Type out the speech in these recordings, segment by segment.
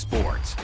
sports.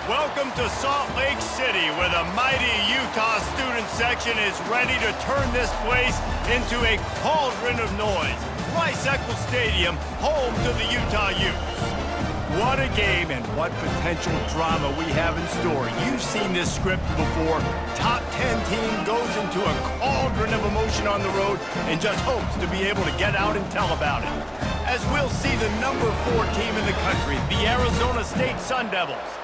Welcome to Salt Lake City, where the mighty Utah student section is ready to turn this place into a cauldron of noise. Rice-Eccles Stadium, home to the Utah Utes. What a game and what potential drama we have in store. You've seen this script before. Top 10 team goes into a cauldron of emotion on the road and just hopes to be able to get out and tell about it. As we'll see the number 4 team in the country, the Arizona State Sun Devils.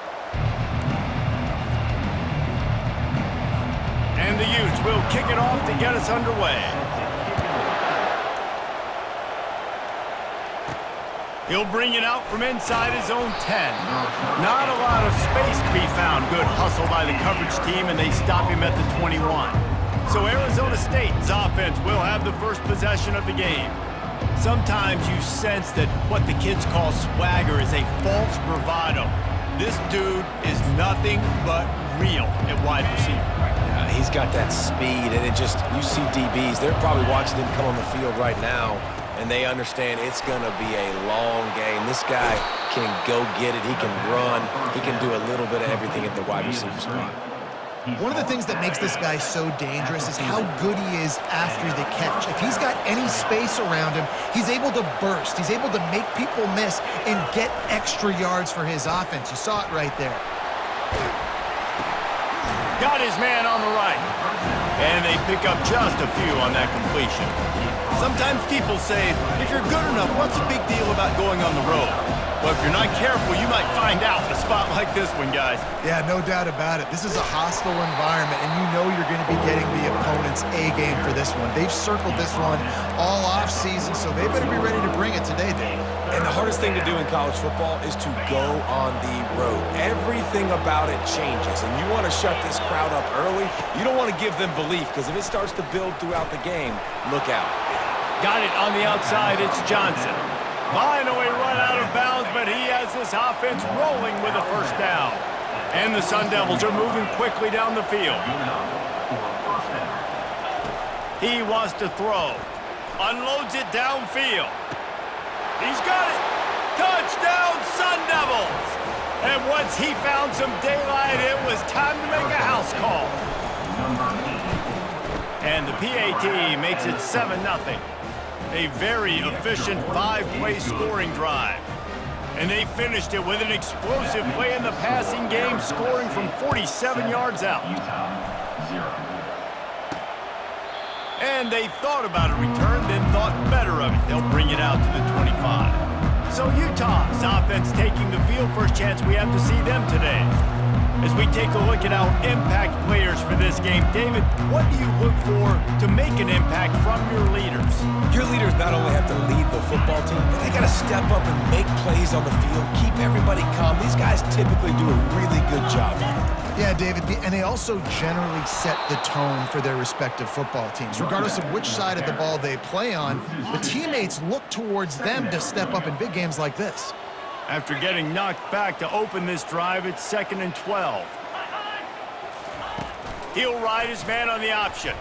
And the Utes will kick it off to get us underway. He'll bring it out from inside his own 10. Not a lot of space to be found. Good hustle by the coverage team, and they stop him at the 21. So Arizona State's offense will have the first possession of the game. Sometimes you sense that what the kids call swagger is a false bravado. This dude is nothing but real at wide receiver. He's got that speed, and you see DBs, they're probably watching him come on the field right now, and they understand it's going to be a long game. This guy can go get it. He can run. He can do a little bit of everything at the wide receiver spot. One of the things that makes this guy so dangerous is how good he is after the catch. If he's got any space around him, he's able to burst. He's able to make people miss and get extra yards for his offense. You saw it right there. Got his man on the right. And they pick up just a few on that completion. Sometimes people say, if you're good enough, what's the big deal about going on the road? Well, if you're not careful, you might find out in a spot like this one, guys. Yeah, no doubt about it. This is a hostile environment, and you know you're going to be getting the opponent's A-game for this one. They've circled this one all off-season, so they better be ready to bring it today, Dave. And the hardest thing to do in college football is to go on the road. Everything about it changes, and you want to shut this crowd up early. You don't want to give them belief, because if it starts to build throughout the game, look out. Got it on the outside, it's Johnson. Finally run out of bounds, but he has this offense rolling with a first down. And the Sun Devils are moving quickly down the field. He wants to throw. Unloads it downfield. He's got it. Touchdown, Sun Devils! And once he found some daylight, it was time to make a house call. And the PAT makes it 7-0. A very efficient 5-play scoring drive. And they finished it with an explosive play in the passing game, scoring from 47 yards out. And they thought about a return, then thought better of it. They'll bring it out to the 25. So Utah's offense taking the field. First chance we have to see them today. As we take a look at our impact players for this game, David, what do you look for to make an impact from your leaders? Your leaders not only have to lead the football team, but they got to step up and make plays on the field, keep everybody calm. These guys typically do a really good job. Yeah, David, and they also generally set the tone for their respective football teams. Regardless of which side of the ball they play on, the teammates look towards them to step up in big games like this. After getting knocked back to open this drive, it's 2nd and 12. He'll ride his man on the option.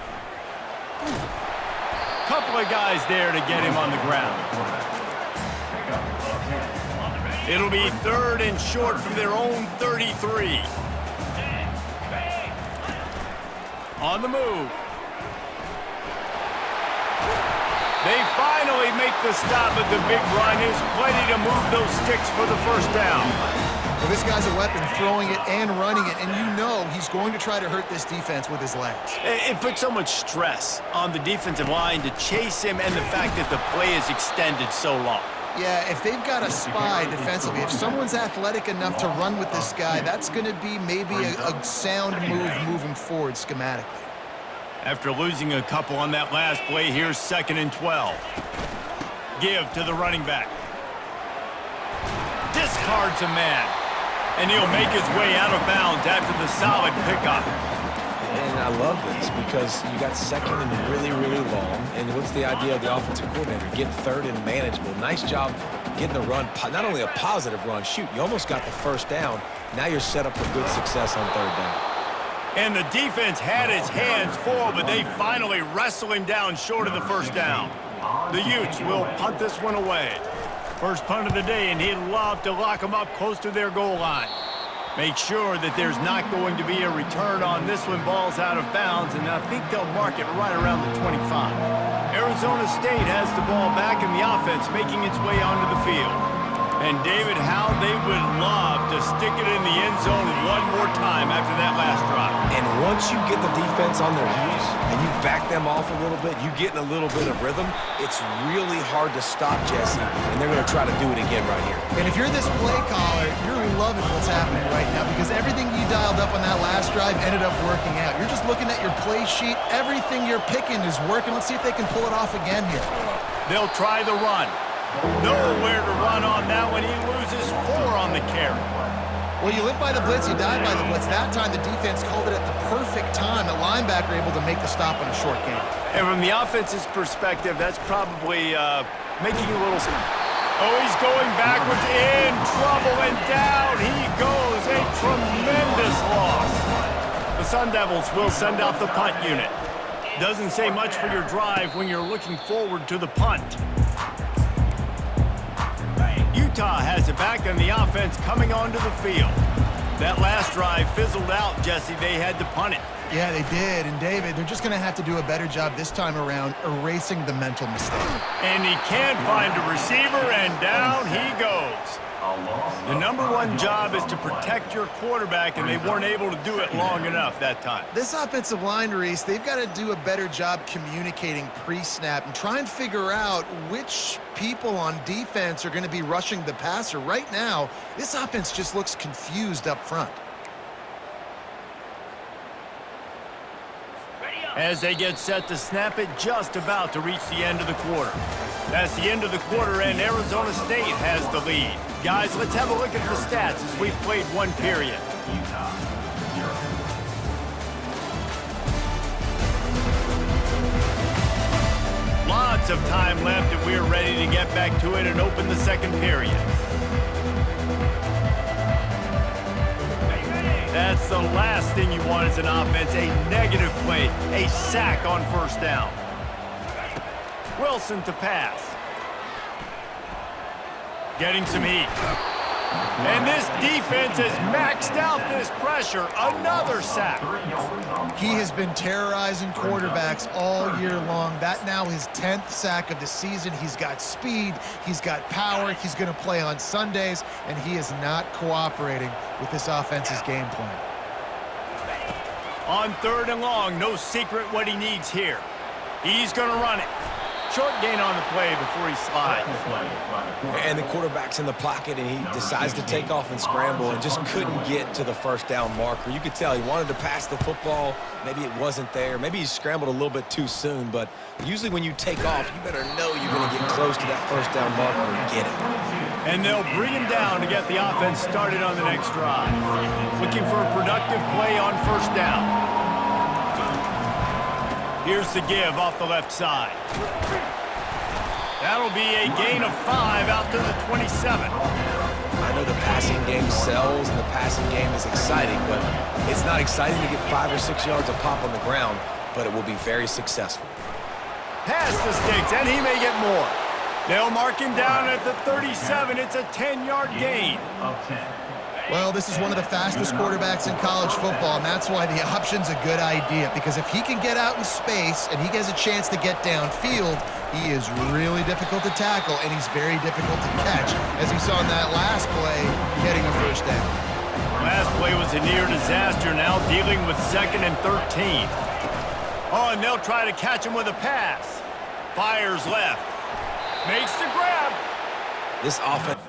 Couple of guys there to get him on the ground. It'll be 3rd and short from their own 33. On the move. They finally make the stop, but the big run is plenty to move those sticks for the first down. Well, this guy's a weapon, throwing it and running it, and you know he's going to try to hurt this defense with his legs. It puts so much stress on the defensive line to chase him and the fact that the play is extended so long. Yeah, if they've got a spy defensively, if someone's athletic enough to run with this guy, that's going to be maybe a sound move moving forward schematically. After losing a couple on that last play, here's 2nd and 12. Give to the running back. Discards a man. And he'll make his way out of bounds after the solid pickup. And I love this because you got 2nd and really, really long. And what's the idea of the offensive coordinator? Get 3rd and manageable. Nice job getting the run. Not only a positive run, shoot, you almost got the first down. Now you're set up for good success on 3rd down. And the defense had his hands full, but they finally wrestle him down short of the first down. The Utes will punt this one away. First punt of the day, and he'd love to lock them up close to their goal line. Make sure that there's not going to be a return on this when ball's out of bounds, and I think they'll mark it right around the 25. Arizona State has the ball back in the offense, making its way onto the field. And David, how they would love to stick it in the end zone one more time after that last drive. And once you get the defense on their heels and you back them off a little bit, you get in a little bit of rhythm, it's really hard to stop Jesse, and they're going to try to do it again right here. And if you're this play caller, you're loving what's happening right now because everything you dialed up on that last drive ended up working out. You're just looking at your play sheet. Everything you're picking is working. Let's see if they can pull it off again here. They'll try the run. Nowhere to run on that one. He loses 4 on the carry. Well, you live by the blitz, you die by the blitz. That time the defense called it at the perfect time. The linebacker able to make the stop on a short game. And from the offense's perspective, that's probably making a little... Oh, he's going backwards, in trouble, and down he goes. A tremendous loss. The Sun Devils will send out the punt unit. Doesn't say much for your drive when you're looking forward to the punt. Utah has it back on the offense coming onto the field. That last drive fizzled out, Jesse. They had to punt it. Yeah, they did. And David, they're just going to have to do a better job this time around erasing the mental mistake. And he can't find a receiver, and down he goes. The #1 job is to protect your quarterback, and they weren't able to do it long enough that time. This offensive line, Reese, they've got to do a better job communicating pre-snap and try and figure out which people on defense are going to be rushing the passer. Right now, this offense just looks confused up front. As they get set to snap it, just about to reach the end of the quarter. That's the end of the quarter, and Arizona State has the lead. Guys, let's have a look at the stats as we've played one period. Lots of time left, and we're ready to get back to it and open the second period. That's the last thing you want as an offense, a negative play, a sack on first down. Wilson to pass. Getting some heat. And this defense has maxed out this pressure. Another sack. He has been terrorizing quarterbacks all year long. That now his 10th sack of the season. He's got speed. He's got power. He's going to play on Sundays, and he is not cooperating with this offense's game plan. On 3rd and long, no secret what he needs here. He's going to run it. Short gain on the play before he slides. And the quarterback's in the pocket, and he decides to take off and scramble and just couldn't get to the first down marker. You could tell he wanted to pass the football. Maybe it wasn't there. Maybe he scrambled a little bit too soon, but usually when you take off, you better know you're going to get close to that first down marker and get it. And they'll bring him down to get the offense started on the next drive. Looking for a productive play on first down. Here's the give off the left side. That'll be a gain of 5 out to the 27. I know the passing game sells and the passing game is exciting, but it's not exciting to get 5 or 6 yards of pop on the ground, but it will be very successful. Pass the sticks, and he may get more. They'll mark him down at the 37. It's a 10-yard gain. Well, this is one of the fastest quarterbacks in college football, and that's why the option's a good idea, because if he can get out in space and he gets a chance to get downfield, he is really difficult to tackle, and he's very difficult to catch, as we saw in that last play, getting a first down. Last play was a near disaster, now dealing with 2nd and 13. Oh, and they'll try to catch him with a pass. Fires left. Makes the grab. This offense...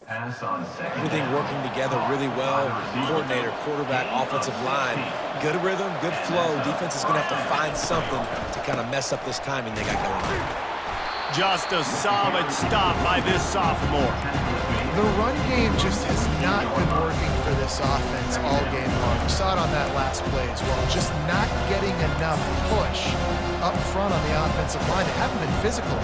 Everything working together really well. Coordinator, quarterback, offensive line. Good rhythm, good flow. Defense is going to have to find something to kind of mess up this timing they got going here. Just a solid stop by this sophomore. The run game just has not been working for this offense all game long. We saw it on that last play as well. Just not getting enough push up front on the offensive line. They haven't been physical.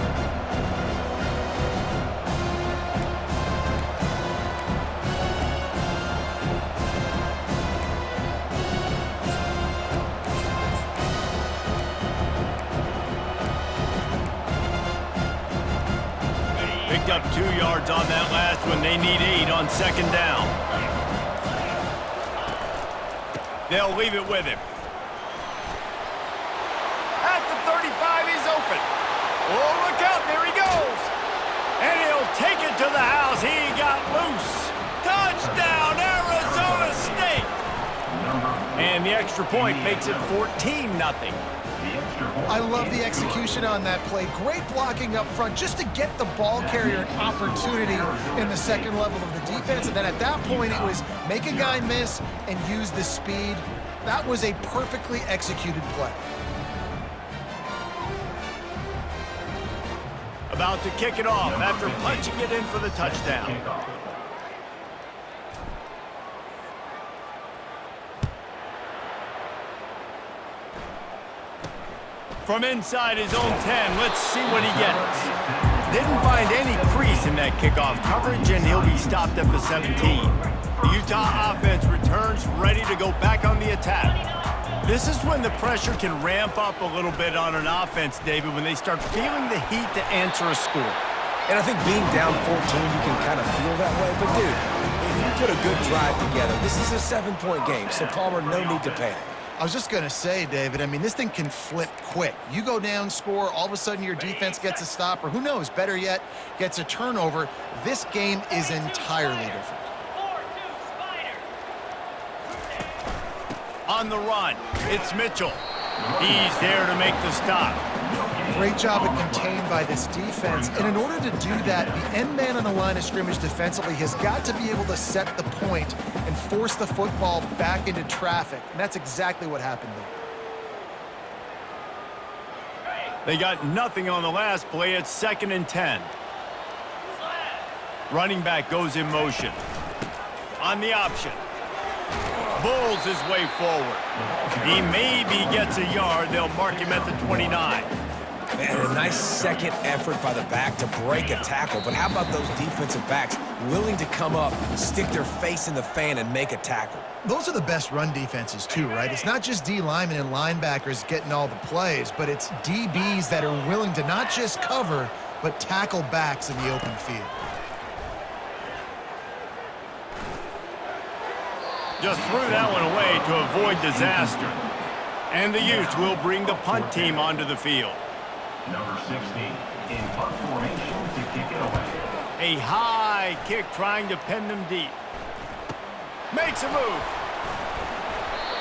Picked up 2 yards on that last one. They need 8 on 2nd down. They'll leave it with him. At the 35, he's open. Oh, look out, there he goes. And he'll take it to the house. He got loose. Touchdown, Arizona State. And the extra point makes it 14-0. I love the execution on that play. Great blocking up front just to get the ball carrier an opportunity in the second level of the defense. And then at that point, it was make a guy miss and use the speed. That was a perfectly executed play. About to kick it off after punching it in for the touchdown. From inside his own 10, let's see what he gets. Didn't find any crease in that kickoff coverage, and he'll be stopped at the 17. The Utah offense returns ready to go back on the attack. This is when the pressure can ramp up a little bit on an offense, David, when they start feeling the heat to answer a score. And I think being down 14, you can kind of feel that way. But, dude, if you put a good drive together, this is a 7-point game, so Palmer, no need to panic. I was just going to say, David, I mean, this thing can flip quick. You go down, score, all of a sudden your defense gets a stop, or who knows, better yet, gets a turnover. This game is entirely different. On the run, it's Mitchell. He's there to make the stop. Great job at contained by this defense. And in order to do that, the end man on the line of scrimmage defensively has got to be able to set the point and force the football back into traffic. And that's exactly what happened there. They got nothing on the last play. It's 2nd and 10. Running back goes in motion. On the option. Bulls his way forward. He maybe gets a yard. They'll mark him at the 29. Man, a nice second effort by the back to break a tackle. But how about those defensive backs willing to come up, stick their face in the fan, and make a tackle? Those are the best run defenses too, right? It's not just D linemen and linebackers getting all the plays, but it's DBs that are willing to not just cover, but tackle backs in the open field. Just threw that one away to avoid disaster. And the Utes will bring the punt team onto the field. Number 60 in punt formation to kick it away. A high kick trying to pin them deep. Makes a move.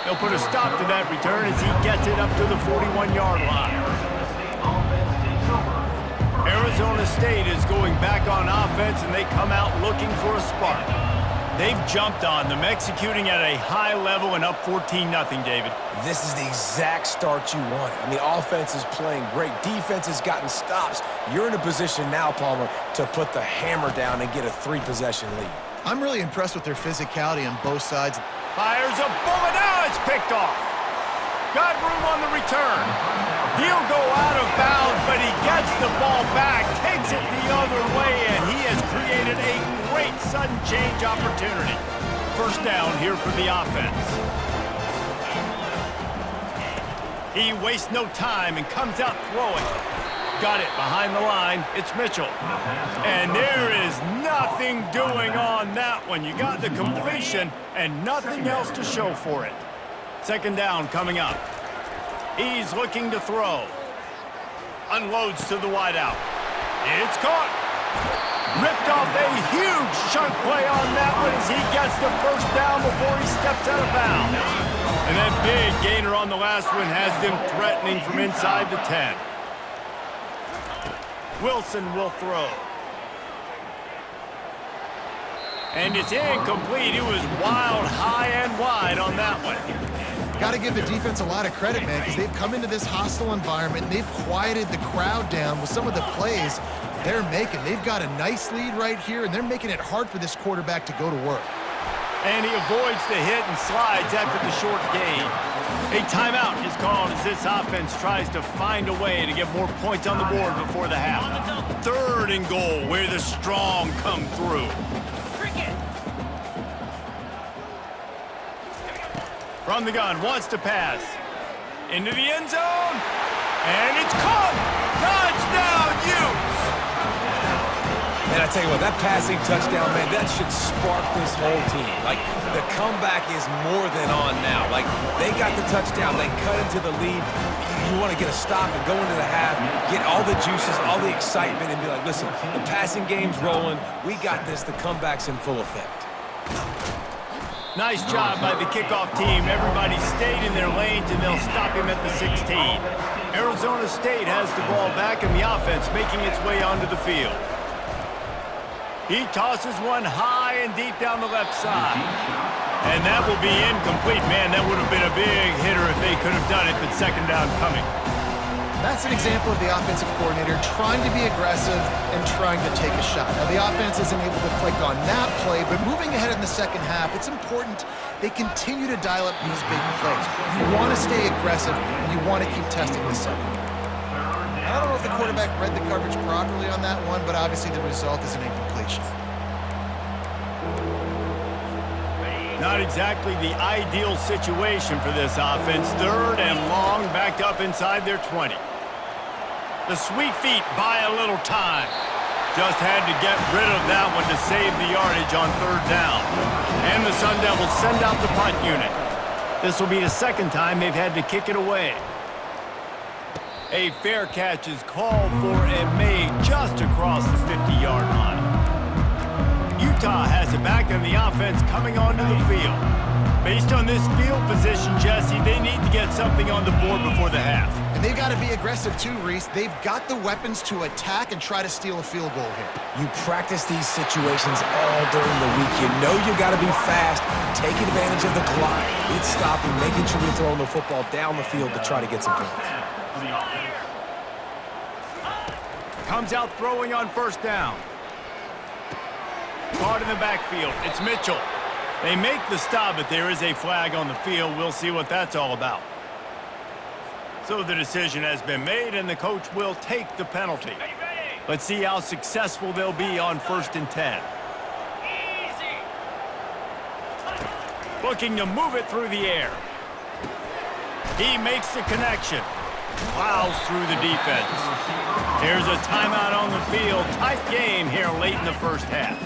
They'll put a stop to that return as he gets it up to the 41-yard line. Arizona State is going back on offense, and they come out looking for a spark. They've jumped on them, executing at a high level and up 14-0, David. This is the exact start you wanted. I mean, offense is playing great. Defense has gotten stops. You're in a position now, Palmer, to put the hammer down and get a 3-possession lead. I'm really impressed with their physicality on both sides. Fires a bullet. Now it's picked off. Got room on the return. He'll go out of bounds, but he gets the ball back, takes it the other way, and he has created a great sudden change opportunity. First down here for the offense. He wastes no time and comes out throwing. Got it behind the line. It's Mitchell. And there is nothing doing on that one. You got the completion and nothing else to show for it. Second down coming up. He's looking to throw. Unloads to the wideout. It's caught. Ripped off a huge chunk play on that one as he gets the first down before he steps out of bounds. And that big gainer on the last one has them threatening from inside the 10. Wilson will throw. And it's incomplete. It was wild, high and wide on that one. Got to give the defense a lot of credit, man, because they've come into this hostile environment and they've quieted the crowd down with some of the plays they're making. They've got a nice lead right here, and they're making it hard for this quarterback to go to work. And he avoids the hit and slides after the short gain. A timeout is called as this offense tries to find a way to get more points on the board before the half. Third and goal, where the strong come through. From the gun, wants to pass. Into the end zone. And it's caught. Touchdown, Utes. And I tell you what, that passing touchdown, man, that should spark this whole team. Like, the comeback is more than on now. Like, they got the touchdown. They cut into the lead. You want to get a stop and go into the half, get all the juices, all the excitement, and be like, listen, the passing game's rolling. We got this. The comeback's in full effect. Nice job by the kickoff team. Everybody stayed in their lanes, and they'll stop him at the 16. Arizona State has the ball back, and the offense making its way onto the field. He tosses one high and deep down the left side. And that will be incomplete. Man, that would have been a big hitter if they could have done it, but second down coming. That's an example of the offensive coordinator trying to be aggressive and trying to take a shot. Now, the offense isn't able to click on that play, but moving ahead in the second half, it's important they continue to dial up these big plays. You want to stay aggressive, and you want to keep testing the second. I don't know if the quarterback read the coverage properly on that one, but obviously the result is an incompletion. Not exactly the ideal situation for this offense. Third and long, backed up inside their 20. The sweet feet buy a little time. Just had to get rid of that one to save the yardage on third down. And the Sun Devils send out the punt unit. This will be the second time they've had to kick it away. A fair catch is called for and made just across the 50-yard line. Utah has it back on the offense coming onto the field. Based on this field position, Jesse, they need to get something on the board before the half. And they've got to be aggressive too, Reese. They've got the weapons to attack and try to steal a field goal here. You practice these situations all during the week. You know you got to be fast, take advantage of the clock. It's stopping, making sure you're throwing the football down the field to try to get some points. Comes out throwing on first down. Caught in the backfield. It's Mitchell. They make the stop, but there is a flag on the field. We'll see what that's all about. So the decision has been made, and the coach will take the penalty. Let's see how successful they'll be on 1st and 10. Looking to move it through the air. He makes the connection. Plows through the defense. Here's a timeout on the field. Tight game here late in the first half.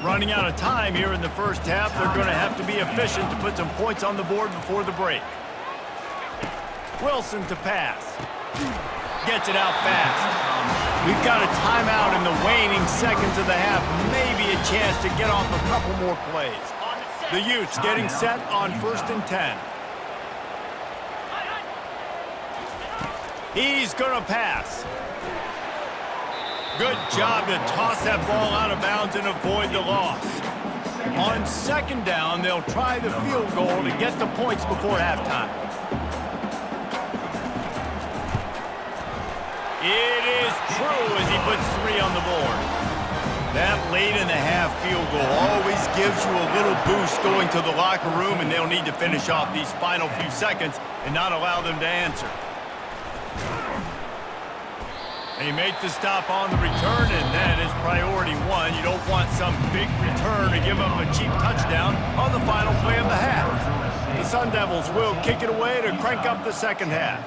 Running out of time here in the first half. They're going to have to be efficient to put some points on the board before the break. Wilson to pass. Gets it out fast. We've got a timeout in the waning seconds of the half. Maybe a chance to get off a couple more plays. The Utes getting set on 1st and 10. He's going to pass. Good job to toss that ball out of bounds and avoid the loss. On 2nd down, they'll try the field goal to get the points before halftime. It is true as he puts 3 on the board. That late in the half field goal always gives you a little boost going to the locker room, and they'll need to finish off these final few seconds and not allow them to answer. They make the stop on the return, and that is priority 1. You don't want some big return to give up a cheap touchdown on the final play of the half. The Sun Devils will kick it away to crank up the 2nd half.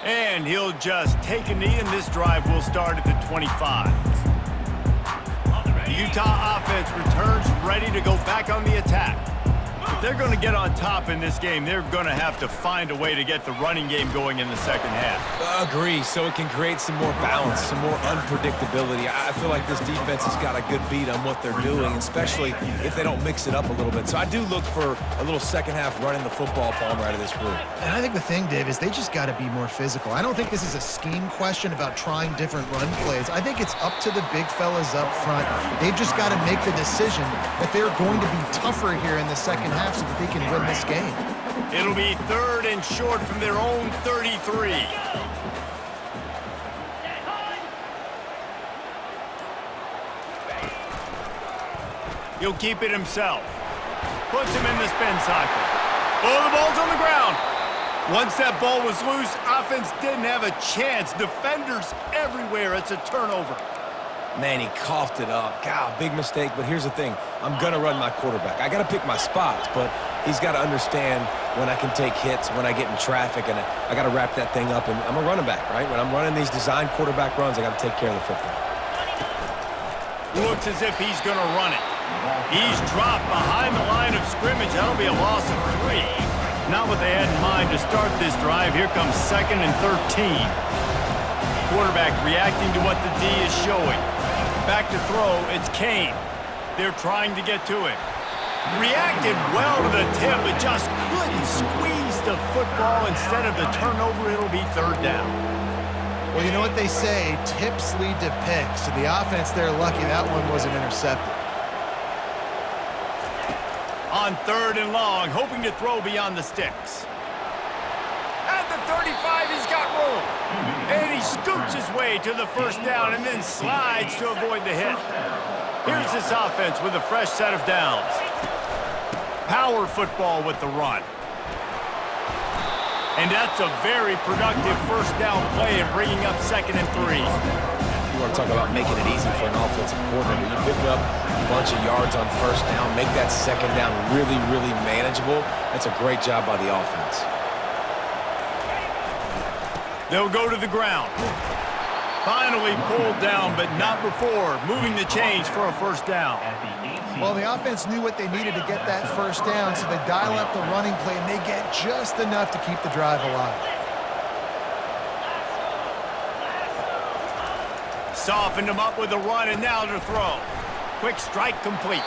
And he'll just take a knee, and this drive will start at the 25. The Utah offense returns ready to go back on the attack. If they're going to get on top in this game, they're going to have to find a way to get the running game going in the 2nd half. Agree, so it can create some more balance, some more unpredictability. I feel like this defense has got a good beat on what they're doing, especially if they don't mix it up a little bit. So I do look for a little 2nd half running the football palm right of this group. And I think the thing, Dave, is they just got to be more physical. I don't think this is a scheme question about trying different run plays. I think it's up to the big fellas up front. They've just got to make the decision that they're going to be tougher here in the 2nd half so that they can win this game. It'll be 3rd and short from their own 33. He'll keep it himself. Puts him in the spin cycle. Oh, the ball's on the ground. Once that ball was loose, offense didn't have a chance. Defenders everywhere. It's a turnover. Man, he coughed it up. God, big mistake, but here's the thing. I'm going to run my quarterback. I got to pick my spots, but he's got to understand when I can take hits, when I get in traffic, and I got to wrap that thing up. And I'm a running back, right? When I'm running these design quarterback runs, I got to take care of the football. Looks as if he's going to run it. He's dropped behind the line of scrimmage. That'll be a loss of 3. Not what they had in mind to start this drive. Here comes 2nd and 13. Quarterback reacting to what the D is showing. Back to throw, it's Kane. They're trying to get to it. Reacted well to the tip, but just couldn't squeeze the football. Instead of the turnover, it'll be 3rd down. Well, you know what they say, tips lead to picks. So the offense, they're lucky that one wasn't intercepted. On 3rd and long, hoping to throw beyond the sticks. At the 35, he's got room. And he scoots his way to the 1st down and then slides to avoid the hit. Here's this offense with a fresh set of downs. Power football with the run. And that's a very productive 1st down play and bringing up 2nd and 3. You want to talk about making it easy for an offensive coordinator. You pick up a bunch of yards on 1st down, make that 2nd down really, really manageable. That's a great job by the offense. They'll go to the ground. Finally pulled down, but not before moving the chains for a 1st down. Well, the offense knew what they needed to get that 1st down, so they dial up the running play, and they get just enough to keep the drive alive. Softened him up with a run, and now to throw. Quick strike complete.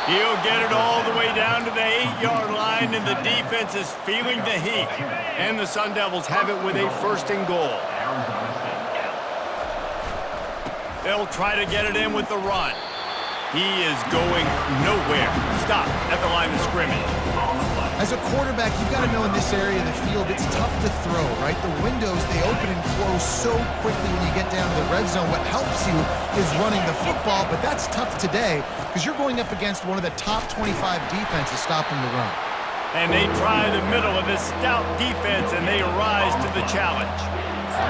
He'll get it all the way down to the 8-yard line, and the defense is feeling the heat. And the Sun Devils have it with a 1st and goal. They'll try to get it in with the run. He is going nowhere. Stop at the line of scrimmage. As a quarterback, you've got to know in this area of the field, it's tough to throw, right? The windows, they open and close so quickly when you get down to the red zone. What helps you is running the football, but that's tough today because you're going up against one of the top 25 defenses stopping the run. And they try the middle of this stout defense, and they rise to the challenge.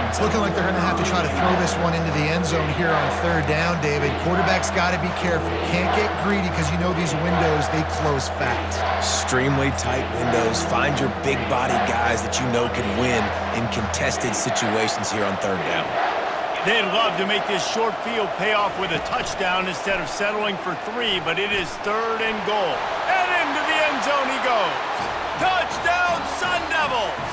It's looking like they're going to have to try to throw this one into the end zone here on 3rd down, David. Quarterback's got to be careful. Can't get greedy because you know these windows, they close fast. Extremely tight windows. Find your big body guys that you know can win in contested situations here on 3rd down. They'd love to make this short field pay off with a touchdown instead of settling for 3, but it is 3rd and goal. And into the end zone he goes. Touchdown, Sun Devils!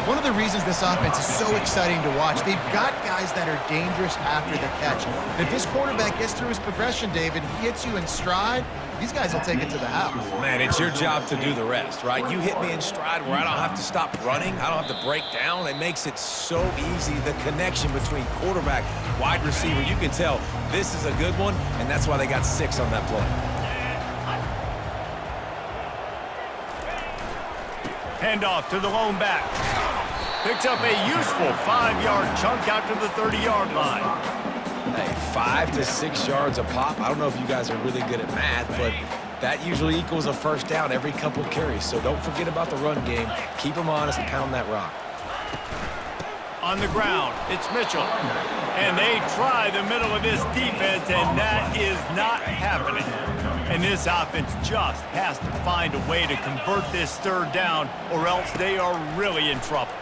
One of the reasons this offense is so exciting to watch, they've got guys that are dangerous after the catch. And if this quarterback gets through his progression, David, he hits you in stride, these guys will take it to the house. Man, it's your job to do the rest, right? You hit me in stride where I don't have to stop running. I don't have to break down. It makes it so easy. The connection between quarterback, wide receiver, you can tell this is a good one, and that's why they got 6 on that play. Handoff to the lone back. Picks up a useful 5-yard chunk out to the 30-yard line. Hey, 5 to 6 yards a pop. I don't know if you guys are really good at math, but that usually equals a first down every couple carries. So don't forget about the run game. Keep them honest and pound that rock. On the ground, it's Mitchell. And they try the middle of this defense, and that is not happening. And this offense just has to find a way to convert this third down, or else they are really in trouble.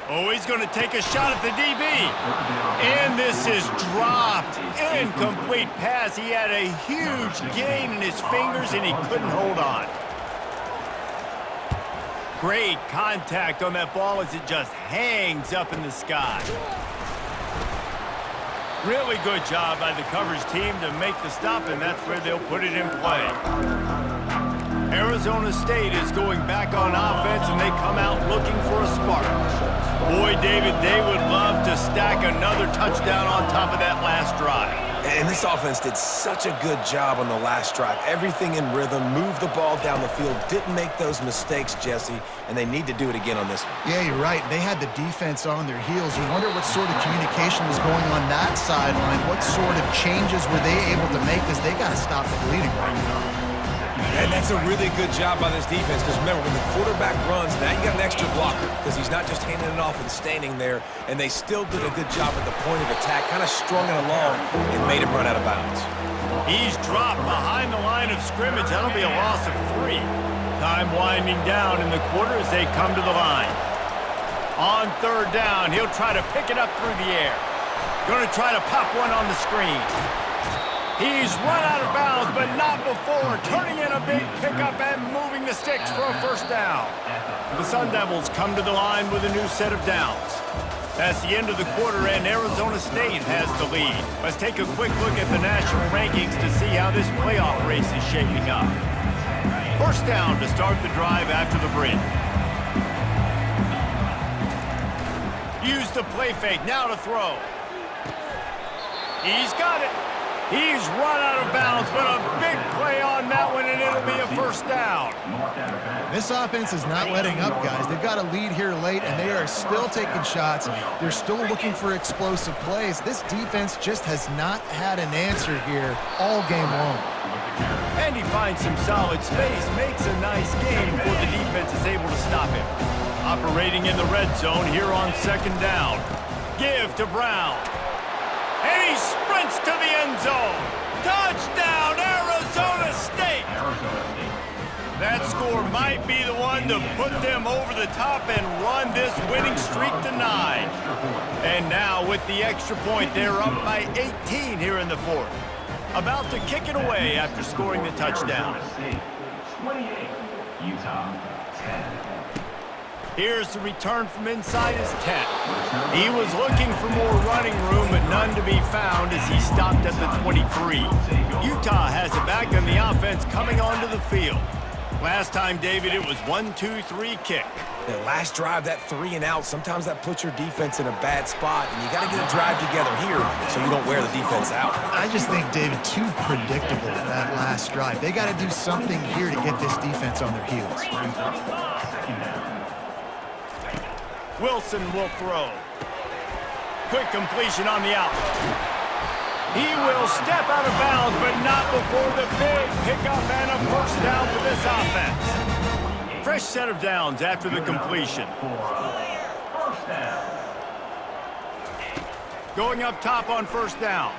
Oh, he's going to take a shot at the DB. And this is dropped. Incomplete pass. He had a huge gain in his fingers, and he couldn't hold on. Great contact on that ball as it just hangs up in the sky. Really good job by the coverage team to make the stop, and that's where they'll put it in play. Arizona State is going back on offense, and they come out looking for a spark. Boy, David, they would love to stack another touchdown on top of that last drive. And this offense did such a good job on the last drive. Everything in rhythm, moved the ball down the field, didn't make those mistakes, Jesse, and they need to do it again on this one. Yeah, you're right. They had the defense on their heels. You wonder what sort of communication was going on that sideline. What sort of changes were they able to make, because they got to stop the bleeding right now. And that's a really good job by this defense, because remember, when the quarterback runs, now you got an extra blocker, because he's not just handing it off and standing there, and they still did a good job at the point of attack, kind of strung it along and made him run out of bounds. He's dropped behind the line of scrimmage. That'll be a loss of 3. Time winding down in the quarter as they come to the line. On third down, he'll try to pick it up through the air. Going to try to pop one on the screen. He's run out of bounds, but not before turning in a big pickup and moving the sticks for a first down. The Sun Devils come to the line with a new set of downs. That's the end of the quarter, and Arizona State has the lead. Let's take a quick look at the national rankings to see how this playoff race is shaping up. First down to start the drive after the break. Use the play fake, now to throw. He's got it. He's run out of bounds, but a big play on that one, and it'll be a first down. This offense is not letting up, guys. They've got a lead here late, and they are still taking shots. They're still looking for explosive plays. This defense just has not had an answer here all game long. And he finds some solid space, makes a nice gain before the defense is able to stop him. Operating in the red zone here on second down. Give to Brown. And he sprints to the end zone. Touchdown, Arizona State! That score might be the one to put them over the top and run this winning streak to 9. And now with the extra point, they're up by 18 here in the fourth. About to kick it away after scoring the touchdown. 28, Utah, 10. Here's the return from inside his 10. He was looking for more running room, but none to be found as he stopped at the 23. Utah has it back on the offense coming onto the field. Last time, David, it was 1-2-3 kick. The last drive, that 3 and out, sometimes that puts your defense in a bad spot, and you got to get a drive together here so you don't wear the defense out. I just think, David, too predictable that last drive. They got to do something here to get this defense on their heels. Wilson will throw. Quick completion on the out. He will step out of bounds, but not before the big pickup and a first down for this offense. Fresh set of downs after the completion. Going up top on first down.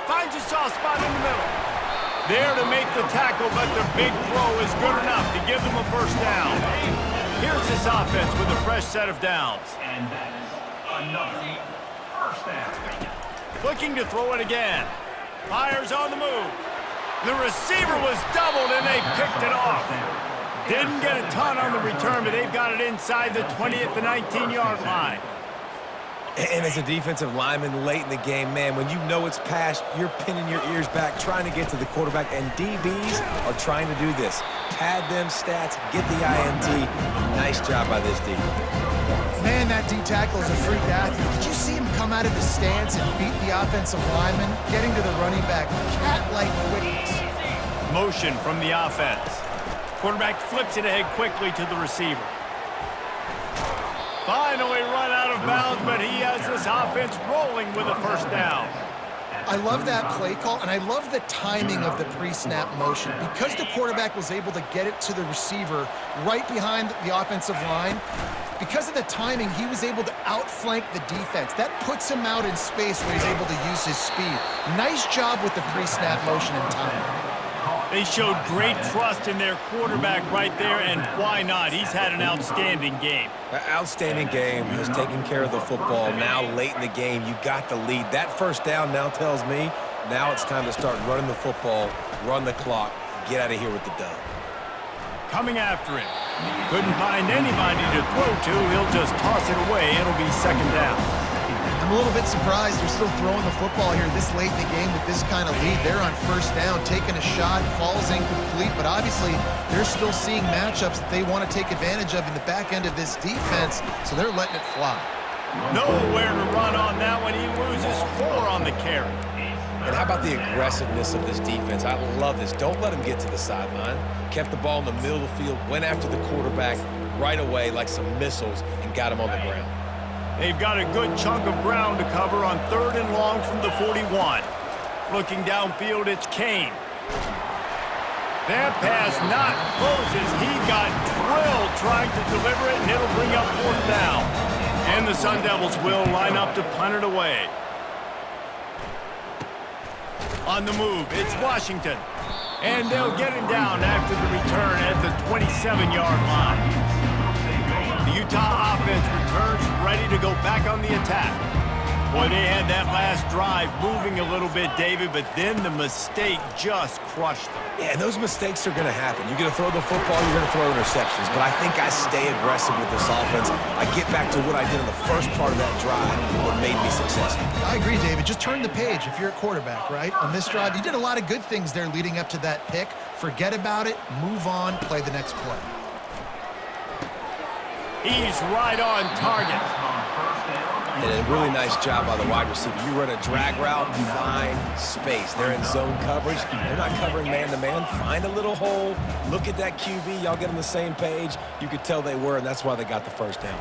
Finds a soft spot in the middle. There to make the tackle, but the big throw is good enough to give them a first down. Here's this offense with a fresh set of downs. And that is another first down. Looking to throw it again. Fires on the move. The receiver was doubled, and they picked it off. Didn't get a ton on the return, but they've got it inside the 20 at the 19-yard line. And as a defensive lineman late in the game, man, when you know it's passed, you're pinning your ears back, trying to get to the quarterback, and DBs are trying to do this. Pad them stats, get the INT. Nice job by this D. Man, that D-tackle is a freak athlete. Did you see him come out of his stance and beat the offensive lineman, getting to the running back, cat-like quickness? Motion from the offense. Quarterback flips it ahead quickly to the receiver. Finally run out of bounds, but he has this offense rolling with a first down. I love that play call, and I love the timing of the pre-snap motion. Because the quarterback was able to get it to the receiver right behind the offensive line, because of the timing, he was able to outflank the defense. That puts him out in space where he's able to use his speed. Nice job with the pre-snap motion and timing. They showed great trust in their quarterback right there, and why not? He's had an outstanding game. An outstanding game. Has taken care of the football. Now late in the game, you got the lead. That first down now tells me now it's time to start running the football, run the clock, get out of here with the dub. Coming after him. Couldn't find anybody to throw to. He'll just toss it away. It'll be second down. I'm a little bit surprised they're still throwing the football here this late in the game with this kind of lead. They're on first down, taking a shot, falls incomplete, but obviously they're still seeing matchups that they want to take advantage of in the back end of this defense, so they're letting it fly. Nowhere to run on that one. He loses 4 on the carry. And how about the aggressiveness of this defense? I love this. Don't let him get to the sideline. Kept the ball in the middle of the field, went after the quarterback right away like some missiles, and got him on the ground. They've got a good chunk of ground to cover on 3rd and long from the 41. Looking downfield, it's Kane. That pass not closes. He got drilled trying to deliver it, and it'll bring up 4th down. And the Sun Devils will line up to punt it away. On the move, it's Washington. And they'll get him down after the return at the 27-yard line. The Utah offense returns ready to go back on the attack. Boy, they had that last drive moving a little bit, David, but then the mistake just crushed them. Yeah, and those mistakes are going to happen. You're going to throw the football, you're going to throw interceptions, but I think I stay aggressive with this offense. I get back to what I did in the first part of that drive, what made me successful. I agree, David. Just turn the page if you're a quarterback, right? On this drive, you did a lot of good things there leading up to that pick. Forget about it, move on, play the next play. He's right on target. And a really nice job by the wide receiver. You run a drag route, find space. They're in zone coverage. They're not covering man-to-man. Find a little hole. Look at that QB. Y'all get on the same page. You could tell they were, and that's why they got the first down.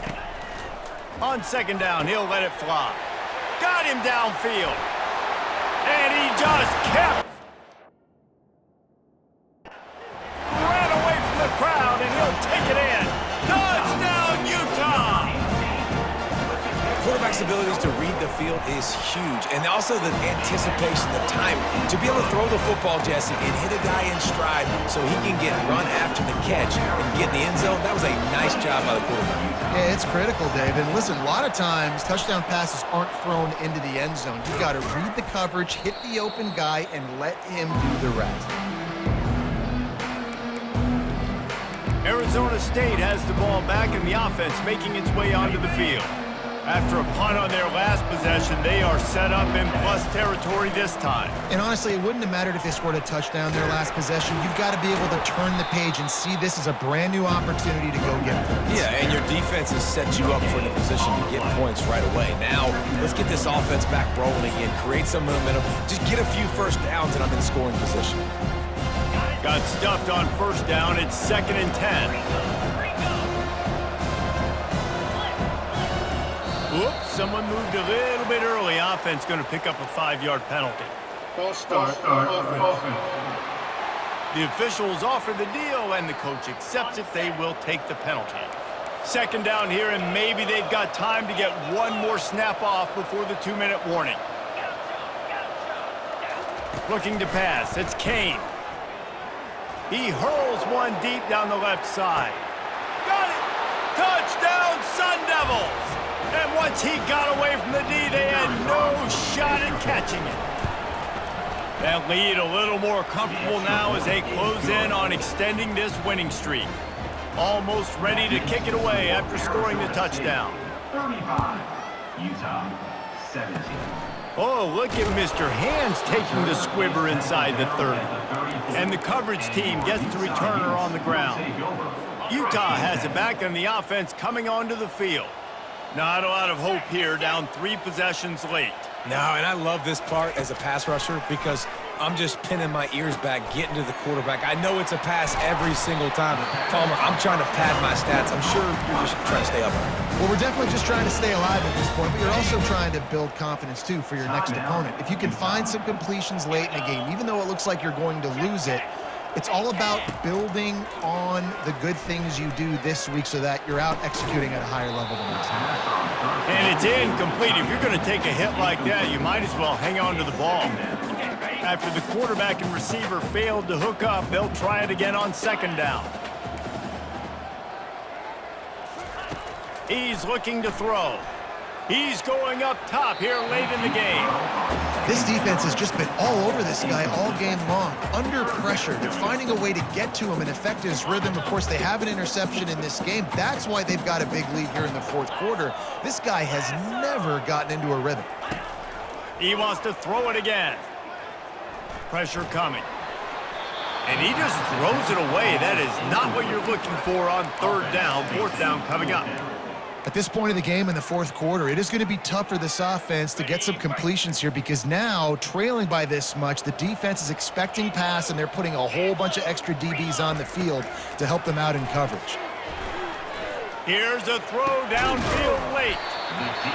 On 2nd down, he'll let it fly. Got him downfield. And he just kept. Ran away from the crowd, and he'll take it in. Touchdown, Utah! Quarterback's abilities to read the field is huge, and also the anticipation, the time to be able to throw the football, Jesse, and hit a guy in stride so he can get run after the catch and get in the end zone. That was a nice job by the quarterback. Yeah, it's critical, David. Listen, a lot of times touchdown passes aren't thrown into the end zone. You got to read the coverage, hit the open guy, and let him do the rest. Arizona State has the ball back, and the offense making its way onto the field. After a punt on their last possession, they are set up in plus territory this time. And honestly, it wouldn't have mattered if they scored a touchdown their last possession. You've got to be able to turn the page and see this as a brand new opportunity to go get points. Yeah, and your defense has set you up for the position to get points right away. Now, let's get this offense back rolling again, create some momentum, just get a few first downs, and I'm in scoring position. Got stuffed on 1st down. It's 2nd and 10. Oops, someone moved a little bit early. Offense going to pick up a 5-yard penalty. False start offense. The officials offer the deal, and the coach accepts it. They will take the penalty. 2nd down here, and maybe they've got time to get one more snap off before the 2-minute warning. Looking to pass. It's Kane. He hurls one deep down the left side. Got it! Touchdown, Sun Devils! And once he got away from the D, they had no shot at catching it. That lead a little more comfortable now as they close in on extending this winning streak. Almost ready to kick it away after scoring the touchdown. 35, Utah 17. Oh, look at Mr. Hands taking the squibber inside the 30. And the coverage team gets the returner on the ground. Utah has it back on the offense coming onto the field. Not a lot of hope here, down 3 possessions late. No, and I love this part as a pass rusher because I'm just pinning my ears back, getting to the quarterback. I know it's a pass every single time. Palmer, I'm trying to pad my stats. I'm sure you're just trying to stay up. Well, we're definitely just trying to stay alive at this point, but you're also trying to build confidence, too, for your next opponent. If you can find some completions late in a game, even though it looks like you're going to lose it, it's all about building on the good things you do this week so that you're out executing at a higher level than last time. And it's incomplete. If you're going to take a hit like that, you might as well hang on to the ball. After the quarterback and receiver failed to hook up, they'll try it again on 2nd down. He's looking to throw. He's going up top here late in the game. This defense has just been all over this guy all game long. Under pressure, they're finding a way to get to him and affect his rhythm. Of course, they have an interception in this game. That's why they've got a big lead here in the 4th quarter. This guy has never gotten into a rhythm. He wants to throw it again. Pressure coming. And he just throws it away. That is not what you're looking for on 3rd down. 4th down coming up. At this point of the game in the 4th quarter, it is going to be tough for this offense to get some completions here because now, trailing by this much, the defense is expecting pass and they're putting a whole bunch of extra DBs on the field to help them out in coverage. Here's a throw downfield late.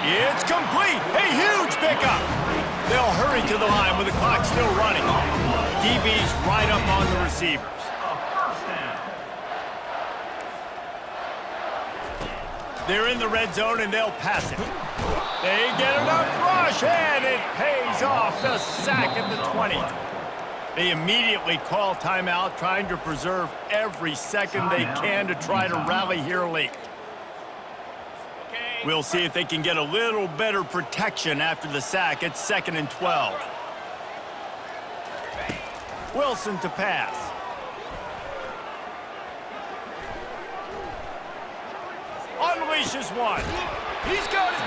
It's complete. A huge pickup. They'll hurry to the line with the clock still running. DB's right up on the receivers. They're in the red zone, and they'll pass it. They get enough rush, and it pays off. The sack at the 20. They immediately call timeout, trying to preserve every second they can to try to rally here late. We'll see if they can get a little better protection after the sack at 2nd and 12. Wilson to pass. Unleashes one. He's got it.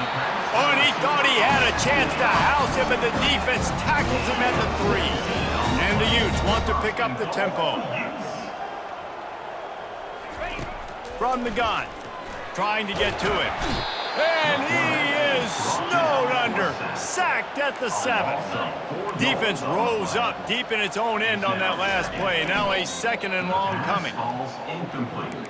Oh, and he thought he had a chance to house him, but the defense tackles him at the 3. And the Utes want to pick up the tempo. From the gun. Trying to get to him. And he is snowed under. Sacked at the 7. Defense rose up deep in its own end on that last play. Now a 2nd and long coming. Almost incomplete.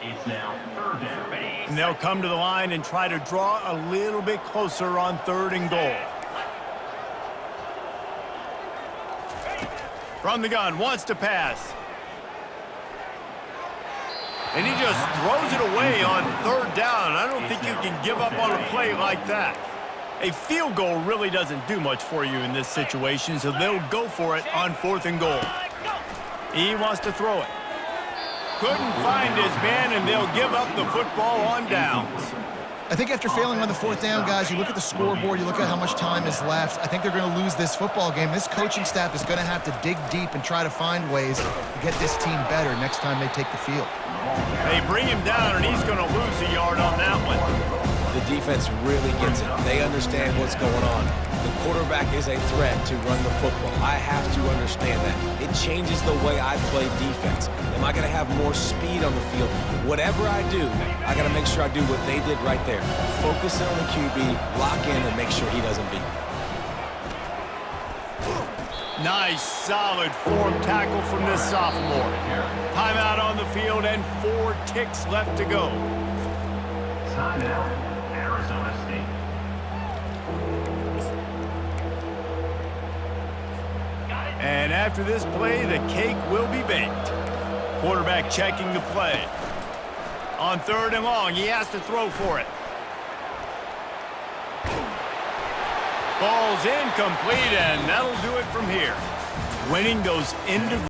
It's now 3rd down. And they'll come to the line and try to draw a little bit closer on 3rd and goal. From the gun, wants to pass. And he just throws it away on 3rd down. I don't think you can give up on a play like that. A field goal really doesn't do much for you in this situation, so they'll go for it on 4th and goal. He wants to throw it. Couldn't find his man, and they'll give up the football on downs. I think after failing on the 4th down, guys, you look at the scoreboard, you look at how much time is left. I think they're going to lose this football game. This coaching staff is going to have to dig deep and try to find ways to get this team better next time they take the field. They bring him down, and he's going to lose a yard on that one. The defense really gets it. They understand what's going on. The quarterback is a threat to run the football. I have to understand that. It changes the way I play defense. Am I going to have more speed on the field? Whatever I do, I got to make sure I do what they did right there. Focus in on the QB, lock in, and make sure he doesn't beat me. Nice, solid form tackle from this sophomore. Timeout on the field and 4 ticks left to go. Timeout, Arizona State. And after this play, the cake will be baked. Quarterback checking the play. On 3rd and long, he has to throw for it. Ball's incomplete, and that'll do it from here. Winning those individual